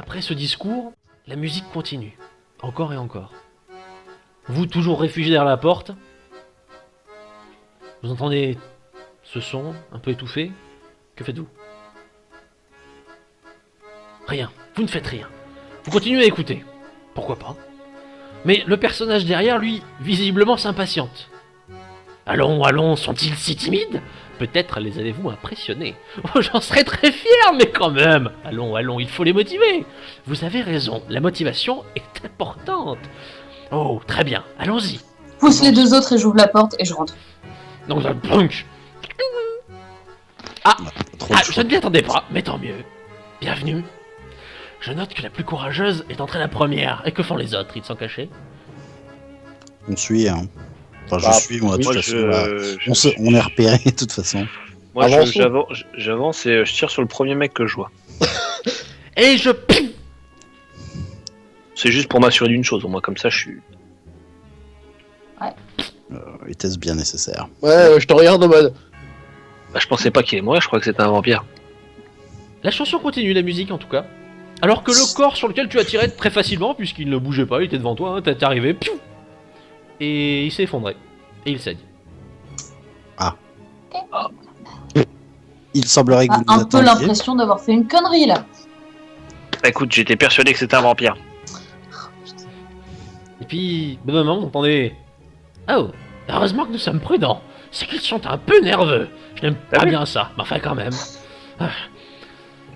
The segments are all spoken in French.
Après ce discours, la musique continue. Encore et encore. Vous, toujours réfugié derrière la porte, vous entendez ce son un peu étouffé. Que faites-vous? Rien. Vous ne faites rien. Vous continuez à écouter. Pourquoi pas? Mais le personnage derrière, lui, visiblement s'impatiente. Allons, allons, sont-ils si timides? Peut-être les allez-vous impressionner. Oh, j'en serais très fier, mais quand même. Allons, allons, il faut les motiver. Vous avez raison, la motivation est importante. Oh, très bien, allons-y. Pousse les deux autres et j'ouvre la porte et je rentre. Donc, brunch. Ah, Trop de je choix. ne m'y attendais pas, mais tant mieux. Bienvenue. Je note que la plus courageuse est entrée la première. Et que font les autres? Ils sont cachés? On suit, hein. Enfin, Bah, je suis, moi, de toute façon. Là. On est repéré, de toute façon. Moi, Avançons. j'avance et je tire sur le premier mec que je vois. Et je... C'est juste pour m'assurer d'une chose, au moins comme ça je suis... Était-ce bien nécessaire? Ouais, je te regarde en mode. Bah, je pensais pas qu'il allait mourir, je crois que c'était un vampire. La chanson continue, la musique en tout cas. Alors que le corps sur lequel tu as tiré très facilement, puisqu'il ne bougeait pas, il était devant toi, hein, t'es arrivé, piou, et il s'est effondré. Et il saigne. Il semblerait que vous nous Un peu attendiez. l'impression d'avoir fait une connerie là. Bah, écoute, j'étais persuadé que c'était un vampire. Et puis, bon moment, vous entendez... Oh, heureusement que nous sommes prudents. C'est qu'ils sont un peu nerveux. Je n'aime pas oui. bien ça, mais enfin quand même. Ah,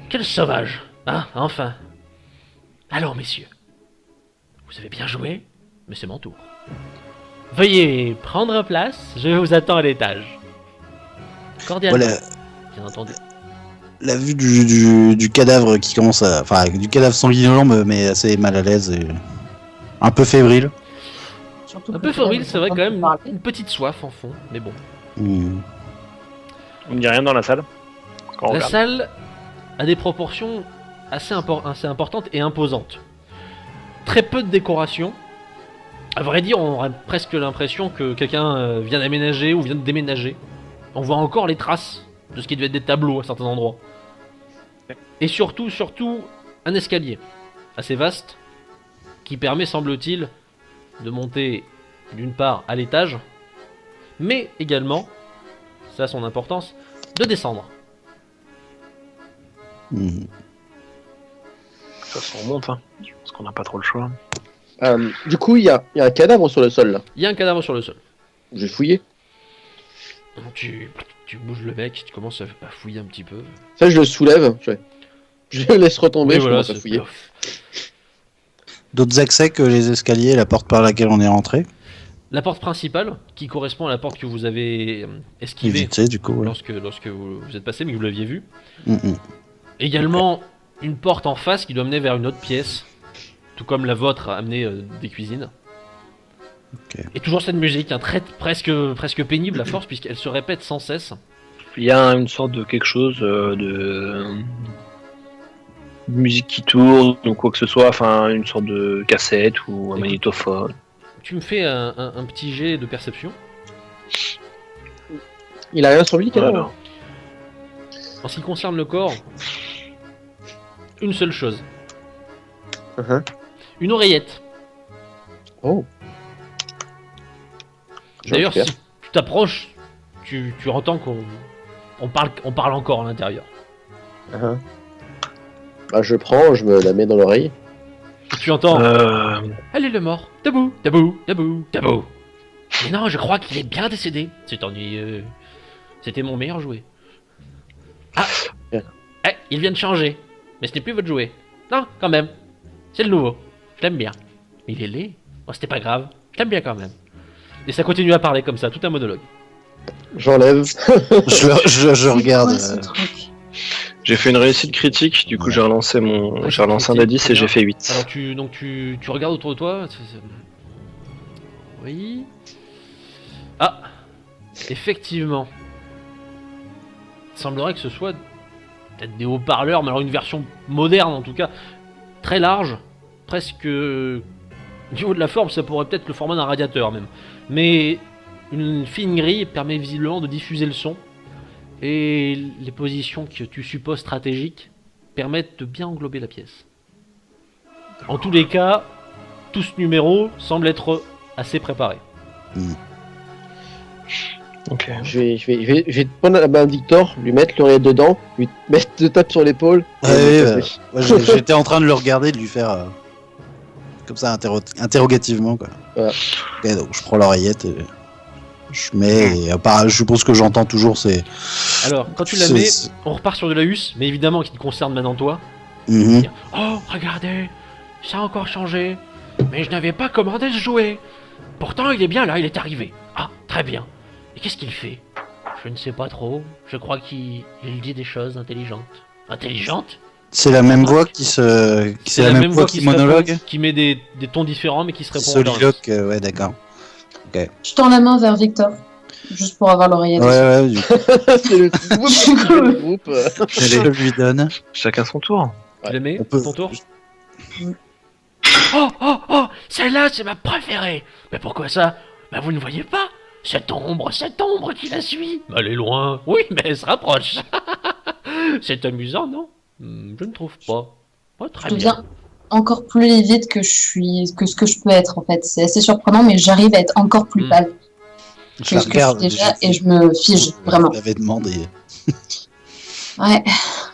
quel sauvage. Ah, enfin. Alors, messieurs. Vous avez bien joué, mais c'est mon tour. Veuillez prendre place, je vous attends à l'étage. Cordialement, Voilà, bien entendu. la vue du cadavre qui commence à... Enfin, du cadavre sanguinolent me met assez mal à l'aise et... Un peu fébrile. Surtout Un que peu là, fébrile, on c'est vrai entend quand même, parler. une petite soif en fond, mais bon. On ne dit rien dans la salle quand on La regarde. salle a des proportions assez importantes et imposantes. Très peu de décoration. À vrai dire, on aurait presque l'impression que quelqu'un vient d'aménager ou vient de déménager. On voit encore les traces de ce qui devait être des tableaux à certains endroits. Et surtout, un escalier assez vaste qui permet, semble-t-il, de monter d'une part à l'étage, mais également, ça a son importance, de descendre. Mhm. Ça se remonte, hein. Parce qu'on n'a pas trop le choix. Du coup, il y a un cadavre sur le sol là. Il y a un cadavre sur le sol. Je vais fouiller. Donc tu bouges le mec, tu commences à fouiller un petit peu. Ça, je le soulève. Je le laisse retomber. Mais Je voilà, commence à c'est fouiller. D'autres accès que les escaliers, la porte par laquelle on est rentré. La porte principale, qui correspond à la porte que vous avez esquivée Évité, du coup. Ouais. lorsque vous êtes passé, mais que vous l'aviez vue. Mhm. Également, une porte en face qui doit mener vers une autre pièce, tout comme la vôtre a amené des cuisines. Ok. Et toujours cette musique, presque pénible à force, puisqu'elle se répète sans cesse. Il y a une sorte de quelque chose de musique qui tourne ou quoi que ce soit, enfin une sorte de cassette ou un magnétophone. Tu me fais un petit jet de perception. Il a rien sur lui, cadavre. Voilà. En ce qui concerne le corps, une seule chose. Uh-huh. Une oreillette. Oh. D'ailleurs, Jean-Pierre. si tu t'approches, tu entends qu'on parle encore à l'intérieur. Uh-huh. Bah, je prends, je me la mets dans l'oreille. Et tu entends Euh, Allez le mort, debout, debout, debout, debout. Mais non, je crois qu'il est bien décédé. C'est ennuyeux. C'était mon meilleur jouet. Ah il vient de changer. Mais ce n'est plus votre jouet. Non, quand même. C'est le nouveau. Je l'aime bien. Mais il est laid. Oh, c'était pas grave. Je l'aime bien quand même. Et ça continue à parler comme ça, tout un monologue. J'enlève. Je regarde. Ouais, ce truc. j'ai fait une réussite critique, du coup j'ai relancé Ouais, j'ai relancé un critique, D10 et j'ai fait 8. Alors tu regardes autour de toi. Oui. Ah, effectivement. Il semblerait que ce soit peut-être des haut-parleurs, mais alors une version moderne en tout cas, très large, presque au niveau de la forme, ça pourrait peut-être le format d'un radiateur même. Mais une fine grille permet visiblement de diffuser le son. Et les positions que tu supposes stratégiques permettent de bien englober la pièce. En tous les cas, tout ce numéro semble être assez préparé. Ok. Je vais prendre la main de Victor, lui mettre l'oreillette dedans, lui mettre 2 tapes sur l'épaule. et Ouais, lui casser. Moi, j'étais en train de le regarder, de lui faire comme ça interrogativement quoi. Voilà. Ok, donc je prends l'oreillette et je mets. Et à part, je suppose que j'entends toujours c'est. Alors, quand tu la mets, on repart sur de la hus, mais évidemment qui te concerne maintenant toi. Mhm. Oh, regardez, ça a encore changé. Mais je n'avais pas commandé ce jouet. Pourtant, il est bien là, il est arrivé. Ah, très bien. Et qu'est-ce qu'il fait? Je ne sais pas trop. Je crois qu'il dit des choses intelligentes. Intelligentes? C'est la même voix qui se. C'est la même voix qui se monologue. répond, qui met des tons différents, mais qui se Qui répond en soliloque, ouais, d'accord. Je tends la main vers Victor, juste pour avoir l'oreillette. Ouais, du coup, C'est le groupe. je lui donne. Chacun son tour. Tu la mets On peut- ton tour? Oh, celle-là, c'est ma préférée. Mais pourquoi ça? Bah vous ne voyez pas? Cette ombre qui la suit. Elle est loin. Oui, mais elle se rapproche. C'est amusant, non? Je ne trouve pas. Oh, très Je bien. deviens encore plus livide que ce que je peux être en fait. C'est assez surprenant, mais j'arrive à être encore plus pâle que Je la ce que regarde. je suis déjà et je me fige vraiment. Je l'avais demandé. Ouais,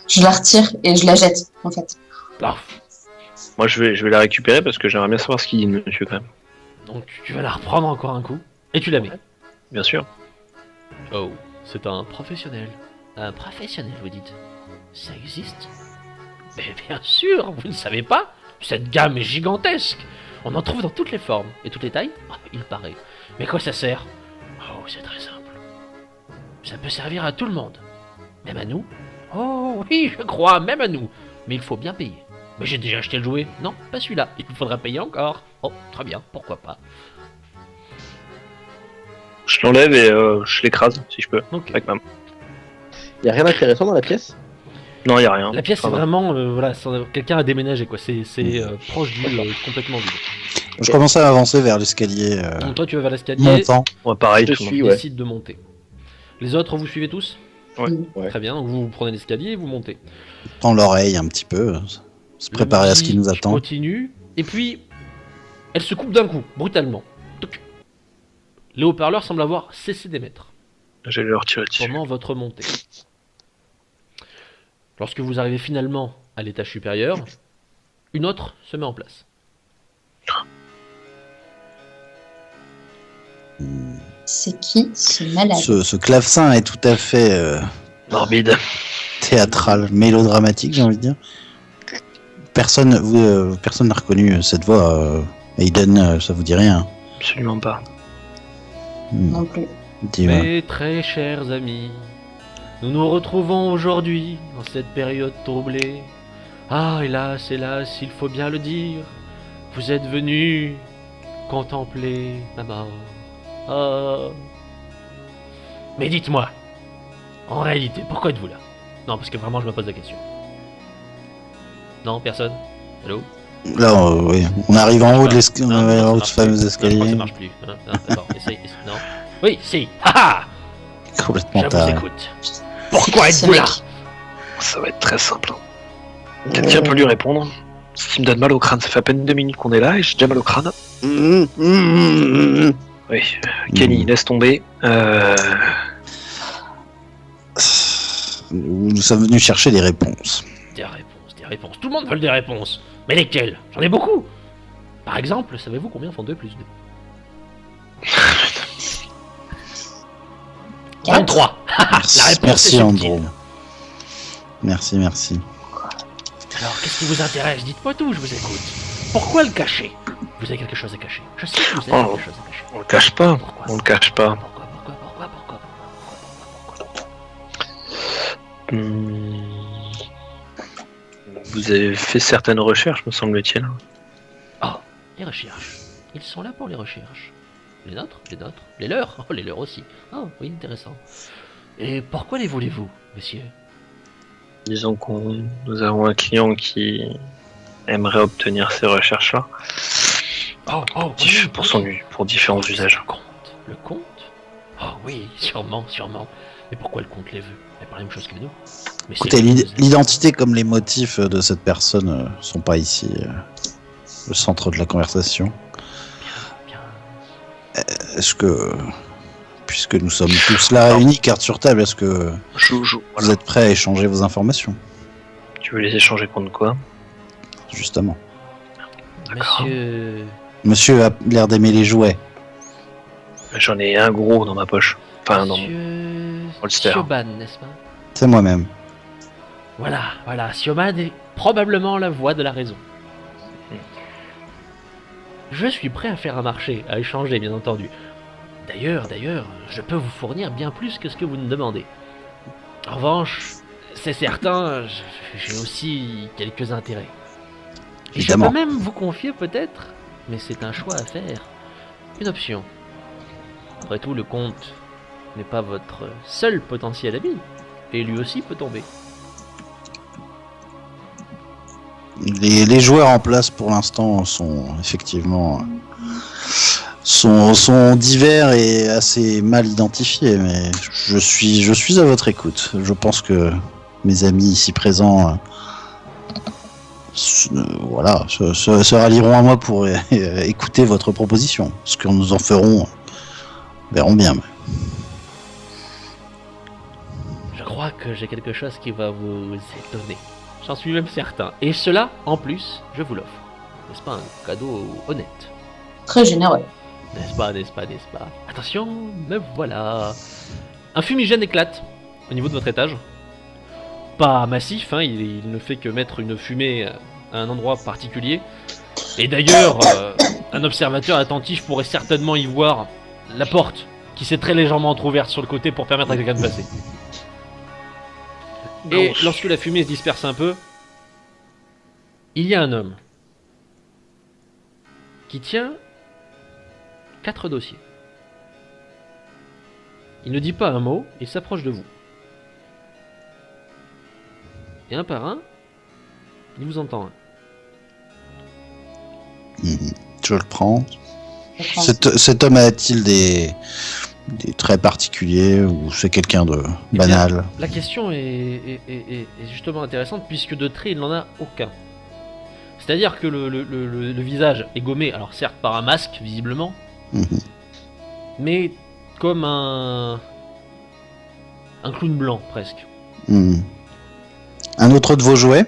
je la retire et je la jette en fait. Ah, Moi, je vais la récupérer parce que j'aimerais bien savoir ce qu'il dit, monsieur, quand même. donc tu vas la reprendre encore un coup et tu la mets. Bien sûr. Oh, c'est un professionnel. Un professionnel, vous dites? Ça existe? Mais bien sûr, vous ne savez pas? Cette gamme est gigantesque. On en trouve dans toutes les formes et toutes les tailles. Ah, il paraît. Mais à quoi ça sert? Oh, c'est très simple. Ça peut servir à tout le monde. Même à nous? Oh oui, je crois, même à nous. Mais il faut bien payer. Mais j'ai déjà acheté le jouet. Non, pas celui-là. Il faudra payer encore. Oh, très bien, pourquoi pas. Je l'enlève et je l'écrase, si je peux, Ok. avec ma main. Y a rien d'intéressant dans la pièce? Non, y a rien. La pièce, c'est Ça va. vraiment, voilà, quelqu'un a déménagé, quoi. C'est proche du complètement vide. Je commençais à avancer vers l'escalier Donc toi, tu vas vers l'escalier, montant. Ouais, pareil, Je tout le suis, monde. ouais. décide de monter. Les autres, vous suivez tous? Ouais. Très bien, donc vous prenez l'escalier et vous montez. Prends l'oreille un petit peu. Se préparer à ce qui nous attend. Continue, et puis elle se coupe d'un coup, brutalement. Toc. Les haut-parleurs semblent avoir cessé d'émettre Je vais le retirer dessus. pendant votre montée. Lorsque vous arrivez finalement à l'étage supérieur, une autre se met en place. C'est qui ce malade? Ce clavecin est tout à fait Morbide. théâtral, mélodramatique, j'ai envie de dire. Personne n'a reconnu cette voix. Aiden, ça vous dit rien? Absolument pas. Non plus. Dis-moi. Mes très chers amis, nous nous retrouvons aujourd'hui dans cette période troublée. Ah, hélas, hélas, il faut bien le dire, vous êtes venus contempler ma mort. Ah. Mais dites-moi, en réalité, pourquoi êtes-vous là? Non, parce que vraiment, je me pose la question. Non, personne? Allô? Là, oui. On arrive en haut de Non, non, ça marche fameux plus. Non, je crois que escalier. ça marche plus. Non, d'accord, essaye, non. Oui, si. Haha, Complètement je vous taré. écoute. Pourquoi Ce êtes-vous là? mec. Ça va être très simple. Quelqu'un peut lui répondre. Ce qui me donne mal au crâne, ça fait à peine 2 minutes qu'on est là et j'ai déjà mal au crâne. Oui, Kenny, laisse tomber. Nous sommes venus chercher des réponses. Des réponses, des réponses. Tout le monde veut des réponses. Mais lesquelles? J'en ai beaucoup. Par exemple, savez-vous combien font 2 plus 2? 23. Merci, La réponse merci est Andrew. subtile. Merci. Alors, qu'est-ce qui vous intéresse? Dites-moi tout, je vous écoute. Pourquoi le cacher? Vous avez quelque chose à cacher. Je sais que vous avez Oh. quelque chose à cacher. On le cache pas. Pourquoi On le ça? cache pas. Pourquoi? Vous avez fait certaines recherches, me semble-t-il. Les recherches. Ils sont là pour les recherches. Les nôtres? Les leurs? Oh, les leurs aussi. Oh, oui, intéressant. Et pourquoi les voulez-vous, monsieur? Disons nous avons un client qui aimerait obtenir ces recherches-là Oh, pour différents usages. Le compte? Oh oui, sûrement. Mais pourquoi le compte les veut? C'est pas la même chose que nous. Mais Écoutez, c'est- l'identité comme les motifs de cette personne sont pas ici. le centre de la conversation. Bien. Est-ce que, puisque nous sommes tous là réunis, carte sur table, est-ce que Joue. vous Voilà. êtes prêts à échanger vos informations, Tu veux les échanger contre quoi? justement? D'accord. Monsieur a l'air d'aimer les jouets. J'en ai un gros dans ma poche. Enfin, dans mon Monsieur holster. Sioban, n'est-ce pas? C'est moi-même. Voilà, Sioban est probablement la voix de la raison. Je suis prêt à faire un marché, à échanger, bien entendu. D'ailleurs, je peux vous fournir bien plus que ce que vous me demandez. En revanche, c'est certain, j'ai aussi quelques intérêts. Et je Évidemment. peux même vous confier peut-être, mais c'est un choix à faire, une option. Après tout, le comte n'est pas votre seul potentiel ami, et lui aussi peut tomber. Les joueurs en place pour l'instant sont effectivement sont divers et assez mal identifiés, mais je suis à votre écoute. Je pense que mes amis ici présents se rallieront à moi pour écouter votre proposition. Ce que nous en ferons, verrons bien. Je crois que j'ai quelque chose qui va vous étonner. J'en suis même certain. Et cela, en plus, je vous l'offre. N'est-ce pas un cadeau honnête? Très généreux. N'est-ce pas? Attention, me voilà. Un fumigène éclate au niveau de votre étage. Pas massif, hein, il ne fait que mettre une fumée à un endroit particulier. Et d'ailleurs, un observateur attentif pourrait certainement y voir la porte qui s'est très légèrement entrouverte sur le côté pour permettre à quelqu'un de passer. Et lorsque la fumée se disperse un peu, il y a un homme qui tient 4 dossiers. Il ne dit pas un mot, il s'approche de vous. Et un par un, il vous entend un. Je le prends. Je prends. Cet homme a-t-il des traits particuliers ou c'est quelqu'un de banal? La question est justement intéressante puisque de trait il n'en a aucun. C'est-à-dire que le visage est gommé, alors certes par un masque visiblement, mais comme un clown blanc presque. Un autre de vos jouets?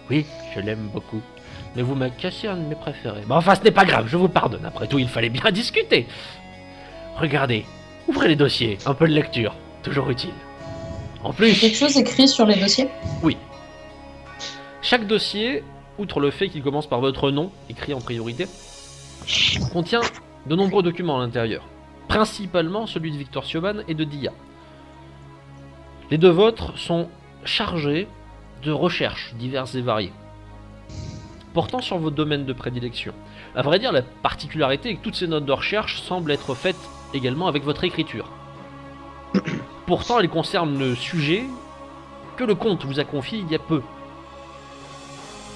Oui, je l'aime beaucoup. Mais vous m'avez cassé un de mes préférés. Mais enfin, ce n'est pas grave, je vous pardonne. Après tout, il fallait bien discuter. Regardez, ouvrez les dossiers, un peu de lecture, toujours utile. En Il y a plus, quelque chose écrit sur les dossiers? oui. Chaque dossier, outre le fait qu'il commence par votre nom, écrit en priorité, contient de nombreux documents à l'intérieur. Principalement celui de Victor Sioban et de Dia. Les deux vôtres sont chargés de recherches diverses et variées, portant sur vos domaines de prédilection. À vrai dire, la particularité est que toutes ces notes de recherche semblent être faites également avec votre écriture. Pourtant, elles concernent le sujet que le comte vous a confié il y a peu.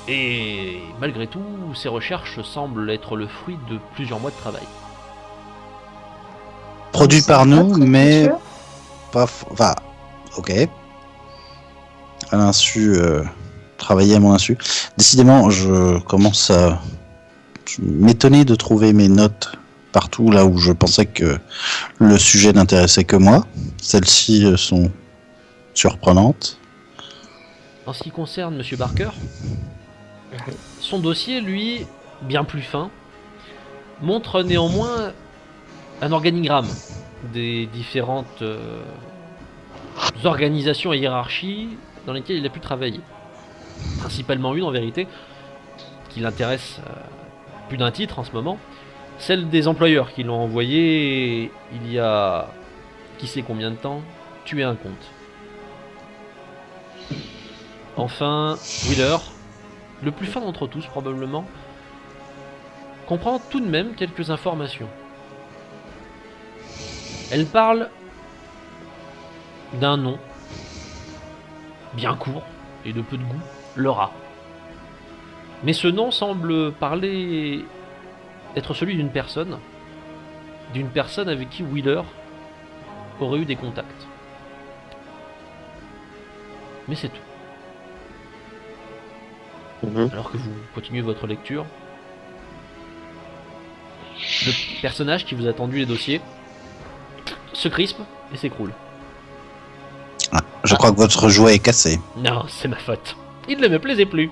Et malgré tout, ces recherches semblent être le fruit de plusieurs mois de travail. Produit par nous, Notre mais écriture? pas... Enfin, ok. À l'insu... travailler à mon insu. Décidément, je commence à m'étonner de trouver mes notes partout là où je pensais que le sujet n'intéressait que moi. Celles-ci sont surprenantes. En ce qui concerne Monsieur Barker, son dossier, lui, bien plus fin, montre néanmoins un organigramme des différentes organisations et hiérarchies dans lesquelles il a pu travailler. Principalement une en vérité, qui l'intéresse plus d'un titre en ce moment, celle des employeurs qui l'ont envoyé il y a qui sait combien de temps tuer un comte. Enfin, Wheeler, le plus fin d'entre tous probablement, comprend tout de même quelques informations. Elle parle d'un nom bien court et de peu de goût, Laura. Mais ce nom semble parler être celui d'une personne avec qui Wheeler aurait eu des contacts. Mais c'est tout. Alors que vous continuez votre lecture, Le personnage qui vous a tendu les dossiers se crispe et s'écroule. Je crois que votre jouet est cassé. Non, c'est ma faute. Il ne me plaisait plus.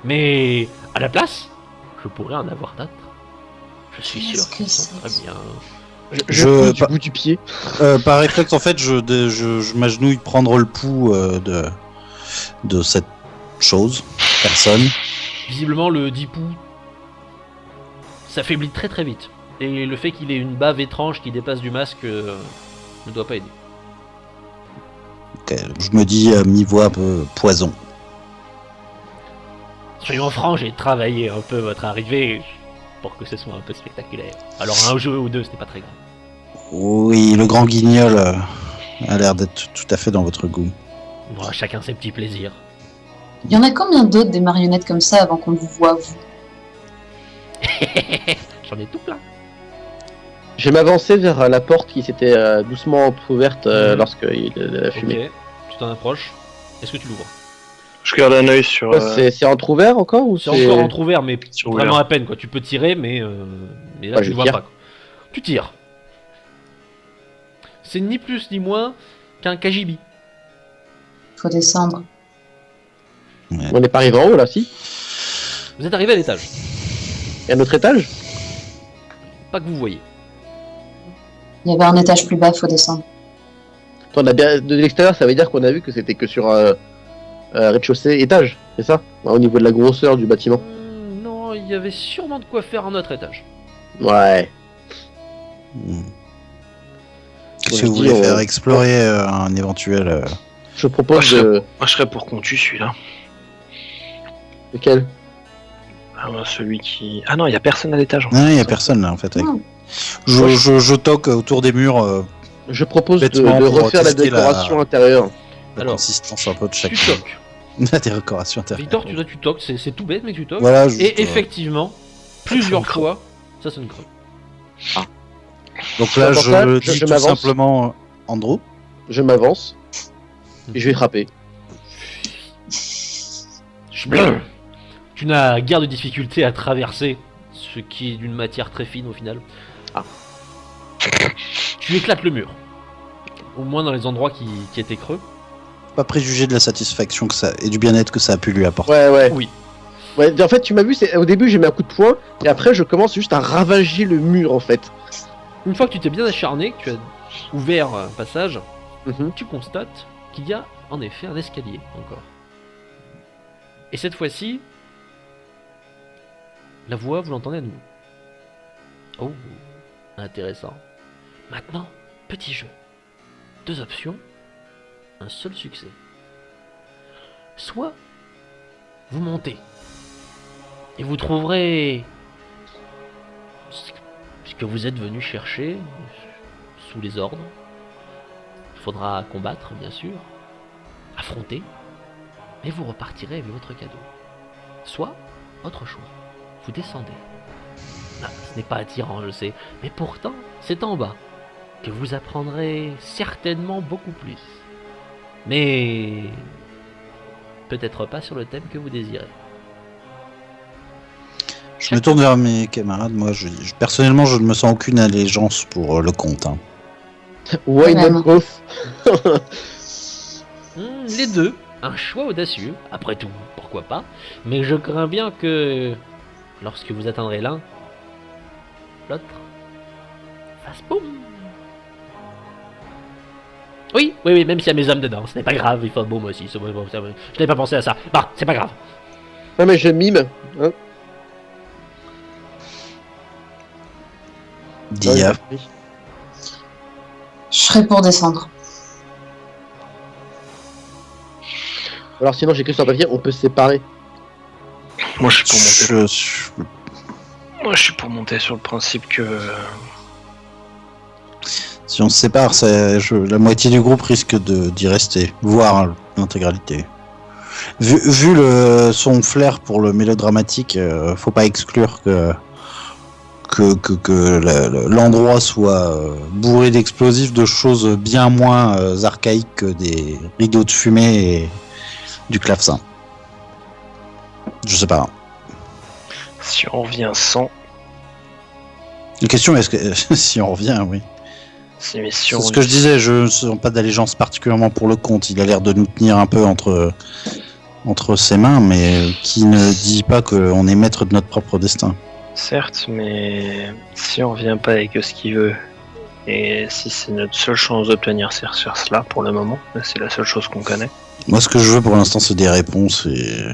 Mais à la place, je pourrais en avoir d'autres. Je suis sûr Qu'est-ce que qu'ils sont c'est très bien. Je pousse du bout du pied. Par réflexe, en fait, je m'agenouille prendre le pouls de cette chose, personne. Visiblement, le Dipou s'affaiblit très très vite. Et le fait qu'il ait une bave étrange qui dépasse du masque ne doit pas aider. Ok, je me dis à mi-voix un peu poison. Soyons francs, j'ai travaillé un peu votre arrivée pour que ce soit un peu spectaculaire. Alors un jeu ou deux, c'était pas très grave. Oui, le grand guignol a l'air d'être tout à fait dans votre goût. Bon, chacun ses petits plaisirs. Il y en a combien d'autres des marionnettes comme ça avant qu'on vous voit, vous? J'en ai tout plein. Je vais m'avancer vers la porte qui s'était doucement ouverte lorsqu'il a fumé. Ok, tu t'en approches. Est-ce que tu l'ouvres? Je garde un œil sur. C'est entrouvert encore ou C'est encore entrouvert, mais C'est vraiment ouvert. à peine quoi. Tu peux tirer, mais là Ouais, tu je ne vois tire. pas. Quoi. Tu tires. C'est ni plus ni moins qu'un Kajibi. Faut descendre. On n'est pas arrivé en haut là, si? Vous êtes arrivé à l'étage. Il y a un autre étage? Pas que vous voyez. Il y avait un étage plus bas, faut descendre. Toi, on a bien... De l'extérieur, ça veut dire qu'on a vu que c'était que sur un rez-de-chaussée étage, c'est ça? Au niveau de la grosseur du bâtiment. Non, il y avait sûrement de quoi faire un autre étage. Ouais. Qu'est-ce Ouais, que vous je voulez dis, faire explorer un éventuel... Je propose Moi, de... Moi, je serais pour qu'on tue celui-là. Lequel? Ah, ben, celui qui. Ah non, il y a personne à l'étage. Non, il n'y a personne là en fait. Non. Je toque autour des murs Je propose de Bêtement pour refaire la tester décoration intérieure. la Alors, consistance un peu de chaque Tu toques. la décoration intérieure. Victor, tu toques, c'est tout bête, mais tu toques. Voilà, juste, Et effectivement, plusieurs sonne fois, ça sonne creux. donc là, Pour ça, je je dis tout m'avance. simplement Andrew. Je m'avance. Et je vais frapper. Tu n'as guère de difficulté à traverser ce qui est d'une matière très fine au final. Ah. Tu éclates le mur. Au moins dans les endroits qui étaient creux. Pas préjugé de la satisfaction que ça et du bien-être que ça a pu lui apporter. Ouais. Oui. Ouais, en fait, tu m'as vu, au début, j'ai mis un coup de poing, et après, je commence juste à ravager le mur, en fait. Une fois que tu t'es bien acharné, que tu as ouvert un passage, Mhm. tu constates qu'il y a en effet un escalier encore. Et cette fois-ci, la voix, vous l'entendez à nouveau. Oh, intéressant. Maintenant, petit jeu. 2 options, un seul succès. Soit vous montez et vous trouverez ce que vous êtes venu chercher sous les ordres. Il faudra combattre, bien sûr, affronter, mais vous repartirez avec votre cadeau. Soit, autre choix, vous descendez. Ah, ce n'est pas attirant, je sais, mais pourtant, c'est en bas que vous apprendrez certainement beaucoup plus. Mais peut-être pas sur le thème que vous désirez. Je me tourne vers mes camarades. Moi, personnellement, je ne me sens aucune allégeance pour le comte. Hein. Why Vraiment. not both? Les deux, un choix audacieux, après tout, pourquoi pas, mais je crains bien que lorsque vous atteindrez l'un, l'autre fasse boum. Oui, même s'il y a mes hommes dedans, ce n'est pas grave, il faut boum aussi, je n'avais pas pensé à ça. Bah, c'est pas grave. Ouais, mais je mime. Hein. Dia. Ouais, Je serais pour descendre. alors sinon, j'ai écrit sur le papier, on peut se séparer. Moi, je suis pour monter. Je- Moi, je suis pour monter sur le principe que. Si on se sépare, la moitié du groupe risque d'y rester, voire l'intégralité. Vu son flair pour le mélodramatique, faut pas exclure que l'endroit soit bourré d'explosifs, de choses bien moins archaïques que des rideaux de fumée et du clavecin. Je sais pas. Si on revient sans. La question est-ce que si on revient, oui. C'est mission. C'est ce que je disais, je ne sens pas d'allégeance particulièrement pour le comte. Il a l'air de nous tenir un peu entre ses mains, mais qui ne dit pas qu'on est maître de notre propre destin. Certes, mais si on revient pas avec ce qu'il veut, et si c'est notre seule chance d'obtenir ces recherches-là pour le moment, c'est la seule chose qu'on connaît. Moi, ce que je veux pour l'instant, c'est des réponses et...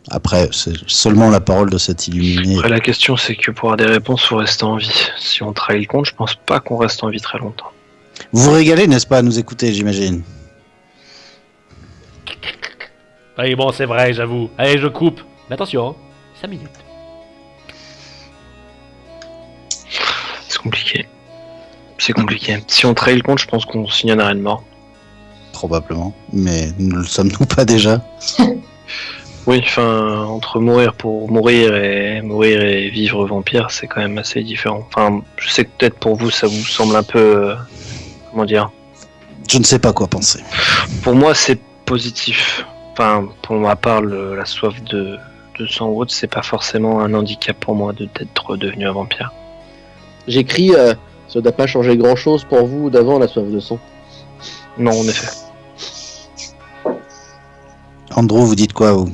Après, c'est seulement la parole de cet illuminé. Après, la question, c'est que pour avoir des réponses, faut rester en vie. Si on trahit le compte, je pense pas qu'on reste en vie très longtemps. Vous vous régalez, n'est-ce pas, à nous écouter, j'imagine. Oui, bon, c'est vrai, j'avoue. Allez, je coupe. Mais attention, hein, 5 minutes. C'est compliqué. C'est compliqué. Si on trahit le compte, je pense qu'on signe un arrêt de mort. Probablement. Mais ne le sommes-nous pas déjà? Oui, enfin, entre mourir et vivre vampire, c'est quand même assez différent. Enfin, je sais que peut-être pour vous, ça vous semble un peu... comment dire? Je ne sais pas quoi penser. Pour moi, c'est positif. Enfin, pour ma part, la soif de sang ou autre, c'est pas forcément un handicap pour moi d'être devenu un vampire. J'écris, ça n'a pas changé grand-chose pour vous d'avant la soif de sang. Non, en effet. Andrew, vous dites quoi, vous?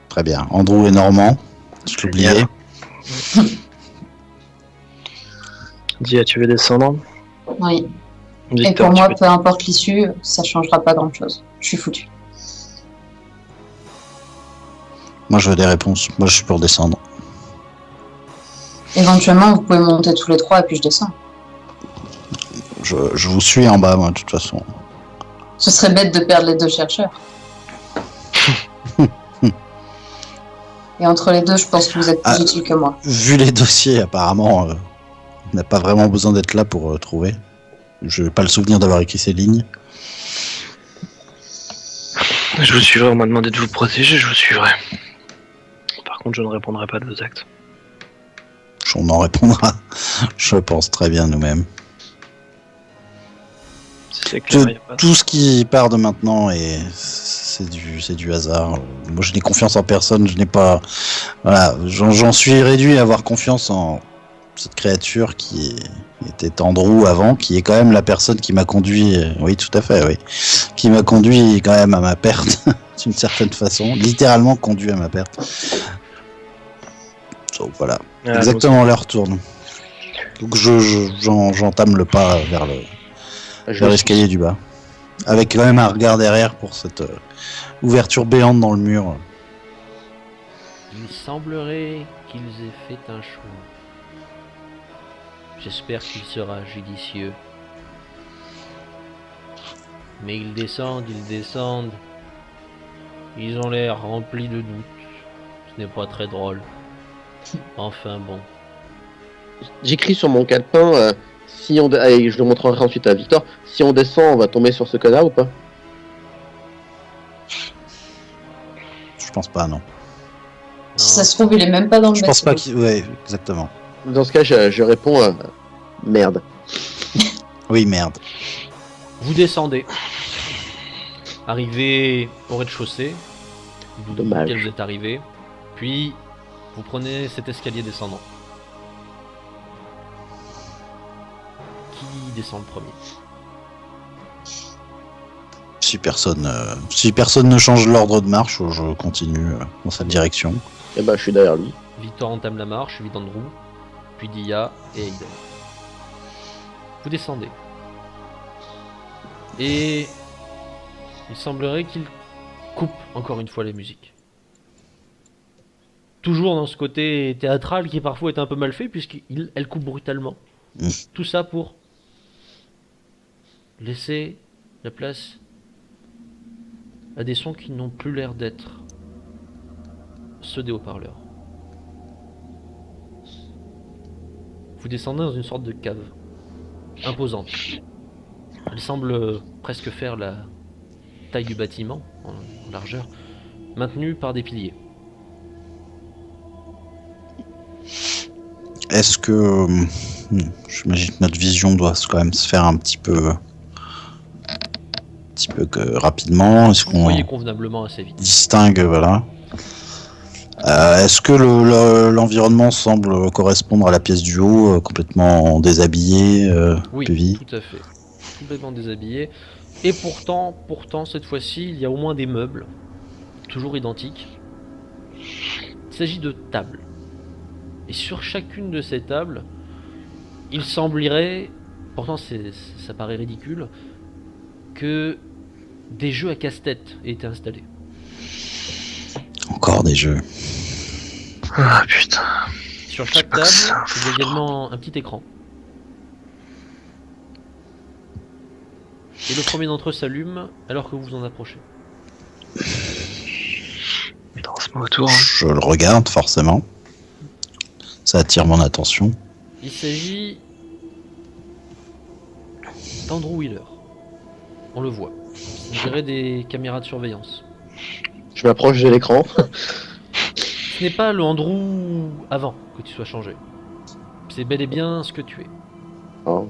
Très bien. Andrew est normand. Je l'oubliais. Dia, tu veux descendre? Oui. Et Victor, pour tu moi, veux- peu importe l'issue, ça changera pas grand-chose. Je suis foutu. Moi, je veux des réponses. Moi, je suis pour descendre. Éventuellement, vous pouvez monter tous les trois et puis je descends. Je vous suis en bas, moi, de toute façon. Ce serait bête de perdre les deux chercheurs. Et entre les deux, je pense que vous êtes plus utile que moi. Vu les dossiers, apparemment, on n'a pas vraiment besoin d'être là pour trouver. Je n'ai pas le souvenir d'avoir écrit ces lignes. Je vous suivrai, on m'a demandé de vous protéger, je vous suivrai. Par contre, je ne répondrai pas de vos actes. On en répondra, je pense très bien nous-mêmes. Si c'est clair, y a pas de- Tout ce qui part de maintenant, c'est du hasard. Moi, je n'ai confiance en personne. Je n'ai pas. Voilà, j'en suis réduit à avoir confiance en cette créature qui était Andrew avant, qui est quand même la personne qui m'a conduit. Oui, tout à fait, oui. Qui m'a conduit quand même à ma perte, d'une certaine façon. Littéralement conduit à ma perte. Donc voilà. Ah, Exactement, l'heure tourne. Donc j'entame le pas vers l'escalier du bas. Avec quand même un regard derrière pour cette ouverture béante dans le mur. Il semblerait qu'ils aient fait un choix. J'espère qu'il sera judicieux. Mais ils descendent. Ils ont l'air remplis de doutes. Ce n'est pas très drôle. Enfin bon. J'écris sur mon calepin, si on... et je le montrerai ensuite à Victor, si on descend, on va tomber sur ce connard ou pas? Je pense pas, non. Si ça se trouve, il est même pas dans le Je pense pas bâtiment. qu'il. Ouais, exactement. Dans ce cas, je réponds, merde. Oui, merde. Vous descendez. Arrivez au rez-de-chaussée. Dommage. Duquel vous êtes arrivé. Puis, vous prenez cet escalier descendant. Qui descend le premier? Si personne ne change l'ordre de marche, je continue dans cette direction. Et bah, je suis derrière lui. Victor entame la marche, suivi d'Andrew, puis Dia et Aiden. Vous descendez. Et il semblerait qu'il coupe encore une fois les musiques. Toujours dans ce côté théâtral qui parfois est un peu mal fait puisqu'elle coupe brutalement. Tout ça pour laisser la place à des sons qui n'ont plus l'air d'être ceux des haut-parleurs. Vous descendez dans une sorte de cave imposante. Elle semble presque faire la taille du bâtiment en largeur, maintenue par des piliers. Est-ce que. J'imagine que notre vision doit quand même se faire un petit peu petit peu rapidement? Est-ce Vous qu'on voyez convenablement assez vite. distingue, voilà. Est-ce que l'environnement semble correspondre à la pièce du haut, complètement déshabillé, Oui, Puvi? tout à fait. Complètement déshabillé. Et pourtant, cette fois-ci, il y a au moins des meubles, toujours identiques. Il s'agit de tables. Et sur chacune de ces tables, il semblerait, pourtant ça paraît ridicule, que des jeux à casse-tête aient été installés. Encore des jeux. Ah putain. Sur chaque table, il y a également un petit écran. Et le premier d'entre eux s'allume alors que vous vous en approchez. Danse-moi autour. Je le regarde forcément. Ça attire mon attention. Il s'agit d'Andrew Wheeler. On le voit. On dirait des caméras de surveillance. Je m'approche de l'écran. Ce n'est pas le Andrew avant que tu sois changé. C'est bel et bien ce que tu es. Oh.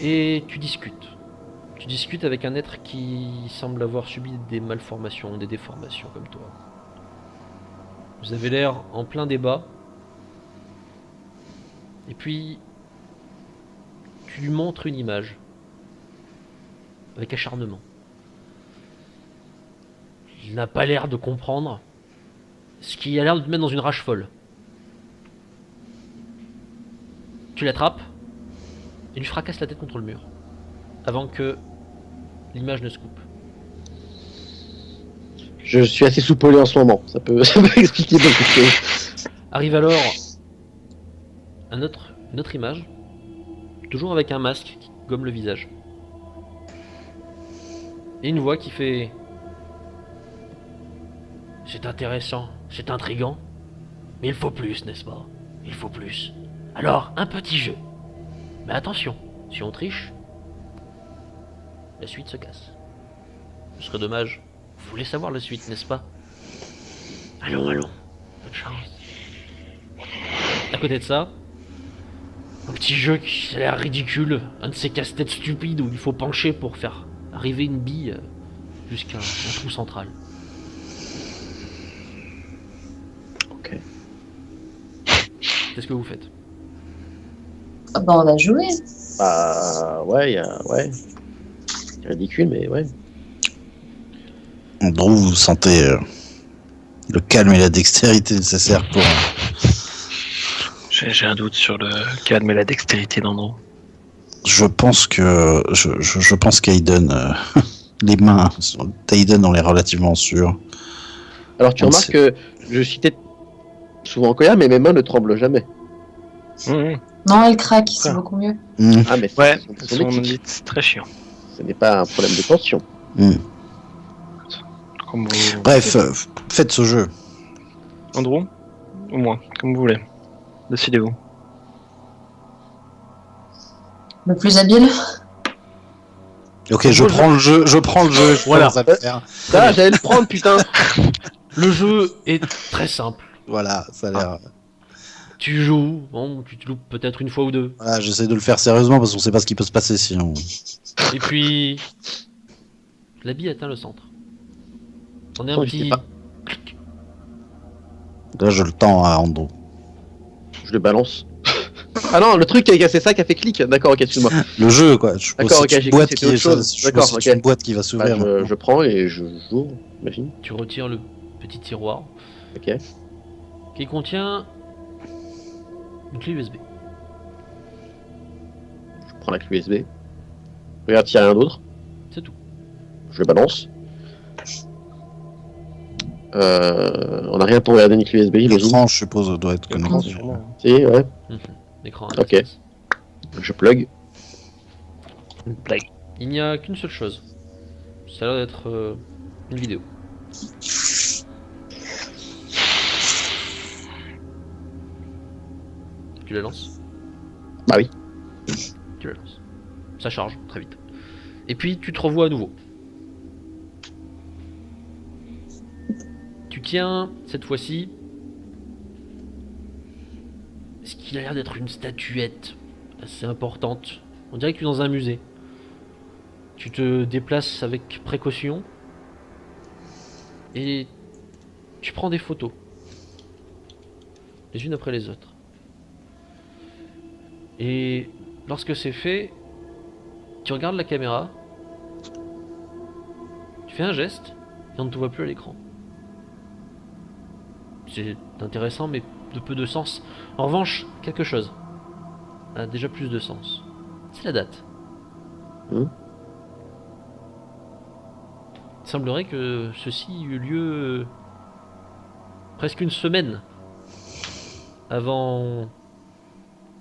Et tu discutes. Tu discutes avec un être qui semble avoir subi des malformations, des déformations comme toi. Vous avez l'air en plein débat. Et puis, tu lui montres une image. Avec acharnement. Il n'a pas l'air de comprendre. Ce qui a l'air de te mettre dans une rage folle. Tu l'attrapes et lui fracasses la tête contre le mur. Avant que l'image ne se coupe. Je suis assez soupolé en ce moment. Ça peut expliquer beaucoup de choses. Arrive alors une autre image. Toujours avec un masque qui gomme le visage. Et une voix qui fait... C'est intéressant, c'est intriguant. Mais il faut plus, n'est-ce pas? Il faut plus. Alors, un petit jeu. Mais attention, si on triche, la suite se casse. Ce serait dommage. Vous voulez savoir la suite, n'est-ce pas? Allons. Bonne chance. À côté de ça, un petit jeu qui a l'air ridicule. Un de ces casse-têtes stupides où il faut pencher pour faire arriver une bille jusqu'à un trou central. Ok. Qu'est-ce que vous faites? Ah bah, on va jouer. Bah ouais, ouais. C'est ridicule, mais ouais. Andrew, vous sentez le calme et la dextérité nécessaires pour... J'ai un doute sur le calme et la dextérité d'Andrew. Je pense que... Je pense qu'Aiden... les mains d'Aiden, on est relativement sûrs. Alors tu On remarques sait. que je citais souvent Koya, mais mes mains ne tremblent jamais. Non, elle craque, c'est beaucoup mieux. Mmh. Ah, mais Ouais, c'est son éthique. c'est très chiant. Ce n'est pas un problème de tension. Mmh. Comme vous... Bref, faites ce jeu. Andrew ou moi, comme vous voulez. Décidez-vous. Le plus habile. Ok, je prends le jeu. Voilà. Ça va faire. Ah, j'allais le prendre, putain. Le jeu est très simple. Voilà, ça a l'air... Tu joues, bon, tu te loupes peut-être une fois ou deux. Voilà, j'essaie de le faire sérieusement parce qu'on sait pas ce qui peut se passer sinon. Et puis, la bille atteint le centre. On est un Oh, je sais petit... pas. clic. Là, je le tends à Andrew. Je le balance. Ah non, le truc qui a cassé ça qui a fait clic. D'accord, ok, excuse-moi. Le jeu, quoi. Je D'accord, suppose ok, que c'est j'ai une boîte cru que qui c'était est... autre chose. je suppose D'accord, que c'est ok. une boîte qui va Bah, s'ouvrir. je prends et je joue, imagine. Tu retires le petit tiroir Ok. qui contient une clé USB. Je prends la clé USB. Regarde s'il n'y a rien d'autre. C'est tout. Je le balance. On n'a rien pour regarder une clé USB. Il est où? L'écran, je suppose, doit être L'écran, connecté. sûrement. Si, ouais. L'écran. Ok. Je plug. Blague. Il n'y a qu'une seule chose. Ça a l'air d'être une vidéo. Tu la lances? Bah oui. Tu la lances. Ça charge très vite. Et puis tu te revois à nouveau. Tu tiens, cette fois-ci, ce qui a l'air d'être une statuette assez importante. On dirait que tu es dans un musée. Tu te déplaces avec précaution et tu prends des photos, les unes après les autres. Et lorsque c'est fait, tu regardes la caméra, tu fais un geste et on ne te voit plus à l'écran. C'est intéressant mais de peu de sens. En revanche, quelque chose a déjà plus de sens. C'est la date. Hmm. Il semblerait que ceci eut lieu presque une semaine avant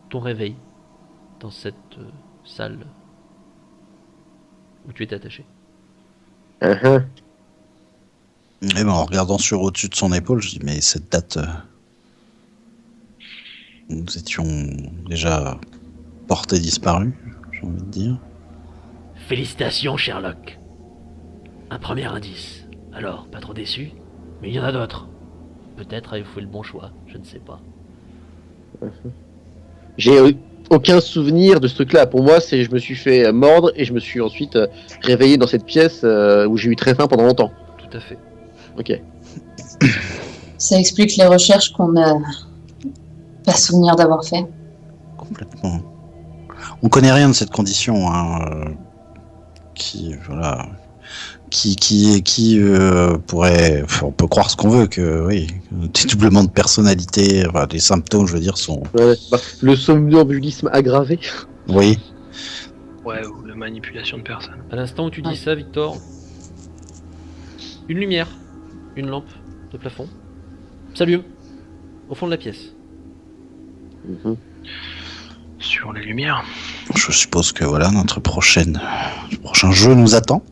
ton réveil dans cette salle où tu étais attaché. Uh-huh. Et ben, en regardant sur au-dessus de son épaule, je dis mais cette date, nous étions déjà portés disparus, j'ai envie de dire. Félicitations Sherlock. Un premier indice. Alors, pas trop déçu, mais il y en a d'autres. Peut-être avez-vous fait le bon choix, je ne sais pas. J'ai aucun souvenir de ce truc-là. Pour moi, je me suis fait mordre et je me suis ensuite réveillé dans cette pièce où j'ai eu très faim pendant longtemps. Tout à fait. Ok. Ça explique les recherches qu'on n'a pas souvenir d'avoir fait. Complètement. On connaît rien de cette condition, hein, qui pourrait, enfin, on peut croire ce qu'on veut, que oui, dédoublement de personnalité, enfin, les symptômes, je veux dire, sont, Ouais, bah, le somnambulisme aggravé. oui, Ouais, ou la manipulation de personnes. À l'instant où tu dis Ouais. ça, Victor, une lumière, une lampe de plafond, s'allume au fond de la pièce. Mhm. Sur les lumières. je suppose que voilà, notre prochain jeu nous attend.